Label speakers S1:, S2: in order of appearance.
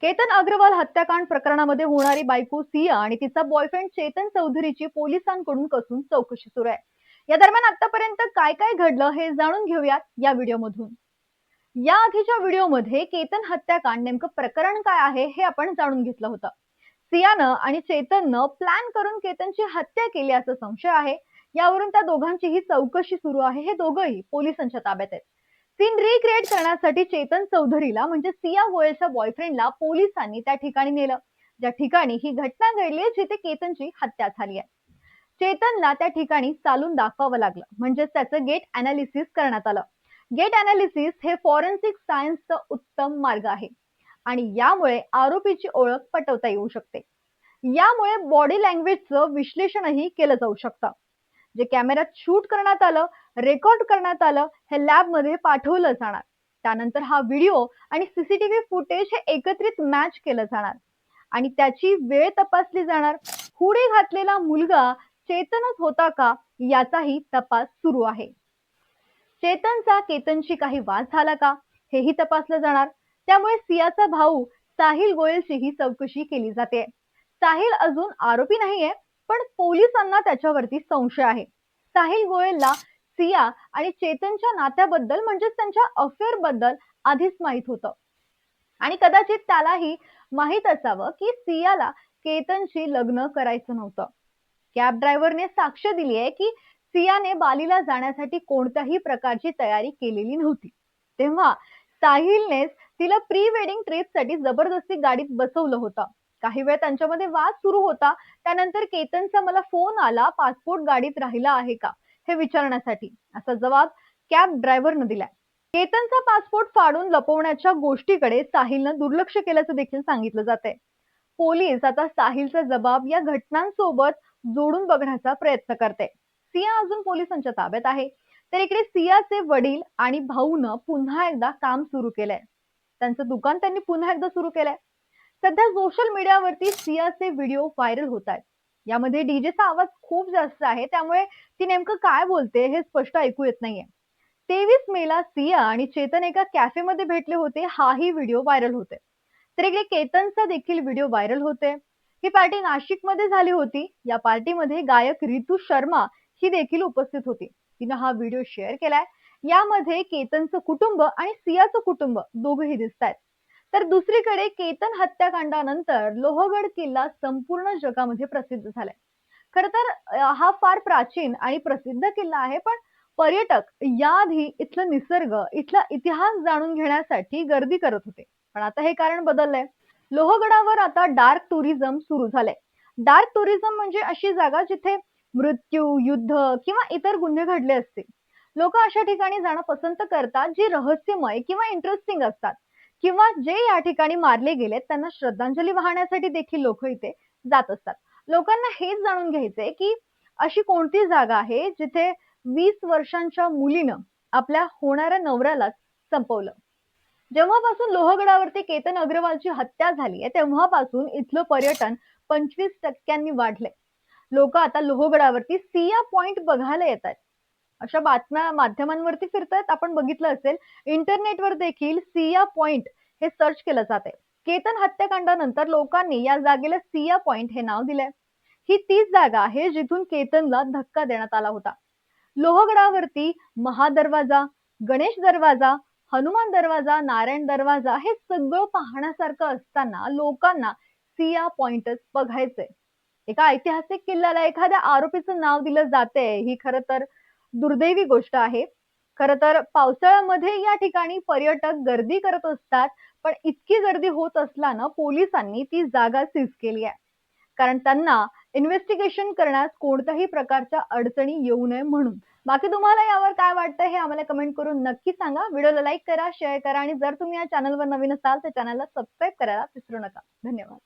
S1: केतन अग्रवाल हत्याकांड प्रकरणामध्ये होणारी बायको सिया आणि तिचा बॉयफ्रेंड चेतन चौधरीची पोलिसांकडून कसून चौकशी सुरू आहे. या दरम्यान आतापर्यंत काय काय घडलं हे जाणून घेऊयात या व्हिडिओमधून. या आधीच्या व्हिडिओमध्ये केतन हत्याकांड नेमकं प्रकरण काय आहे हे आपण जाणून घेतलं होतं. सियानं आणि चेतननं प्लॅन करून केतनची हत्या केली असा संशय आहे. यावरून त्या दोघांचीही चौकशी सुरू आहे. हे दोघंही पोलिसांच्या ताब्यात आहेत. सीन रिक्रिएट करण्यासाठी चेतन चौधरीला म्हणजे सिया गोयलच्या बॉयफ्रेंडला पोलिसांनी त्या ठिकाणी नेलं, ज्या ठिकाणी ही घटना घडली जिथे केतनची हत्या झाली आहे. चेतनला त्या ठिकाणी चालून दाखवावं लागलं, म्हणजे त्याचं गेट अनालिसिस करण्यात आलं. गेट अनालिसिस हे फॉरेन्सिक सायन्सचा उत्तम मार्ग आहे आणि यामुळे आरोपीची ओळख पटवता येऊ शकते. यामुळे बॉडी लँग्वेजचं विश्लेषणही केलं जाऊ शकतं. जे कॅमेऱ्यात शूट करण्यात आलं, रेकॉर्ड करण्यात आलं, हे लॅबमध्ये पाठवलं जाणार. त्यानंतर हा व्हिडिओ आणि सीसीटीव्ही फुटेज हे एकत्रित मॅच केलं जाणार आणि त्याची वेळ तपासली जाणार. हुडी घातलेला मुलगा चेतनच होता का याचाही तपास सुरू आहे. चेतनचा केतनशी काही वाद झाला का हेही तपासलं जाणार. त्यामुळे सियाचा भाऊ साहिल गोयलचीही चौकशी केली जाते. साहिल अजून आरोपी नाहीये, पण पोलिसांना त्याच्यावरती संशय आहे. साहिल गोयलला सिया आणि चेतनच्या नात्याबद्दल म्हणजेच त्यांच्या अफेअर बद्दल आधीच माहित होतं आणि कदाचित त्यालाही माहित असावं की सियाला केतनशी लग्न करायचं नव्हतं. कॅब ड्रायव्हरने साक्ष दिली आहे की सियाने बालीला जाण्यासाठी कोणत्याही प्रकारची तयारी केलेली नव्हती. तेव्हा साहिलने तिला प्री वेडिंग ट्रिपसाठी जबरदस्ती गाडीत बसवलं होतं. काही वेळ त्यांच्यामध्ये वाद सुरू होता. त्यानंतर केतनचा मला फोन आला, पासपोर्ट गाडीत राहिला आहे का हे विचारण्यासाठी, असा जबाब कॅब ड्रायव्हरने दिलाय. केतनचा पासपोर्ट फाडून लपवण्याच्या गोष्टीकडे साहिलनं दुर्लक्ष केल्याचं देखील सांगितलं जातंय. पोलीस आता साहिलचा जबाब या घटनांसोबत जोडून बघण्याचा प्रयत्न करते. सिया अजून पोलिसांच्या ताब्यात आहे. तर इकडे सियाचे वडील आणि भाऊनं पुन्हा एकदा काम सुरू केलंय. त्यांचं दुकान त्यांनी पुन्हा एकदा सुरू केलंय. सध्या सोशल मीडियावरती सियाचे व्हिडिओ व्हायरल होत आहेत. यामध्ये डीजेचा आवाज खूप जास्त आहे, त्यामुळे ती नेमकं काय बोलते हे स्पष्ट ऐकू येत नाहीये. 23 मेला सिया आणि चेतन एका कॅफेमध्ये भेटले होते, हाही व्हिडिओ व्हायरल होते. तर इकडे केतनचा देखील व्हिडिओ व्हायरल होते. ही पार्टी नाशिकमध्ये झाली होती. या पार्टीमध्ये गायक रितू शर्मा ही देखील उपस्थित होती. तिनं हा व्हिडिओ शेअर केलाय. यामध्ये केतनचं कुटुंब आणि सियाचं कुटुंब दोघंही दिसतायत. तर दुसरीकडे केतन हत्याकांडानंतर लोहगड किल्ला संपूर्ण जगामध्ये प्रसिद्ध झालाय. खर तर हा फार प्राचीन आणि प्रसिद्ध किल्ला आहे, पण पर्यटक याआधी इथलं निसर्ग, इथला इतिहास जाणून घेण्यासाठी गर्दी करत होते. पण आता हे कारण बदललंय. लोहगडावर आता डार्क टुरिझम सुरू झालंय. डार्क टुरिझम म्हणजे अशी जागा जिथे मृत्यू, युद्ध किंवा इतर गुन्हे घडले असतील. लोक अशा ठिकाणी जाणं पसंत करतात जी रहस्यमय किंवा इंटरेस्टिंग असतात, किंवा जे या ठिकाणी मारले गेलेत त्यांना श्रद्धांजली वाहण्यासाठी देखील लोक इथे जात असतात. लोकांना हेच जाणून घ्यायचंय की अशी कोणती जागा आहे जिथे 20 वर्षांच्या मुलीनं आपल्या होणाऱ्या नवऱ्याला संपवलं. जेव्हापासून लोहगडावरती केतन अग्रवालची हत्या झाली आहे तेव्हापासून इथलं पर्यटन 25% वाढलंय. लोक आता लोहगडावरती सिया पॉइंट बघायला येतात. अशा बातम्या माध्यमांवरती फिरतात, आपण बघितलं असेल. इंटरनेटवर देखील सिया पॉइंट हे सर्च केलं जाते. केतन हत्याकांडानंतर लोकांनी या जागेला सिया पॉइंट हे नाव दिलंय. ही तीच जागा आहे जिथून केतनला धक्का देण्यात आला होता. लोहगडावरती महादरवाजा, गणेश दरवाजा, हनुमान दरवाजा, नारायण दरवाजा हे सगळं पाहण्यासारखं असताना लोकांना सिया पॉइंटच बघायचंय. एका ऐतिहासिक किल्ल्याला एखाद्या आरोपीचं नाव दिलं जाते, ही खरं तर दुर्दैवी गोष्ट आहे. खरं तर पावसाळ्यामध्ये या ठिकाणी पर्यटक गर्दी करत असतात, पण इतकी गर्दी होत असल्यानं पोलिसांनी ती जागा सीज केली आहे. कारण त्यांना इन्व्हेस्टिगेशन करण्यास कोणत्याही प्रकारच्या अडचणी येऊ नये म्हणून. बाकी तुम्हाला यावर काय वाटतं हे आम्हाला कमेंट करून नक्की सांगा. व्हिडिओला लाईक करा, शेअर करा आणि जर तुम्ही या चॅनलवर नवीन असाल तर चॅनलला सबस्क्राईब करायला विसरू नका. धन्यवाद.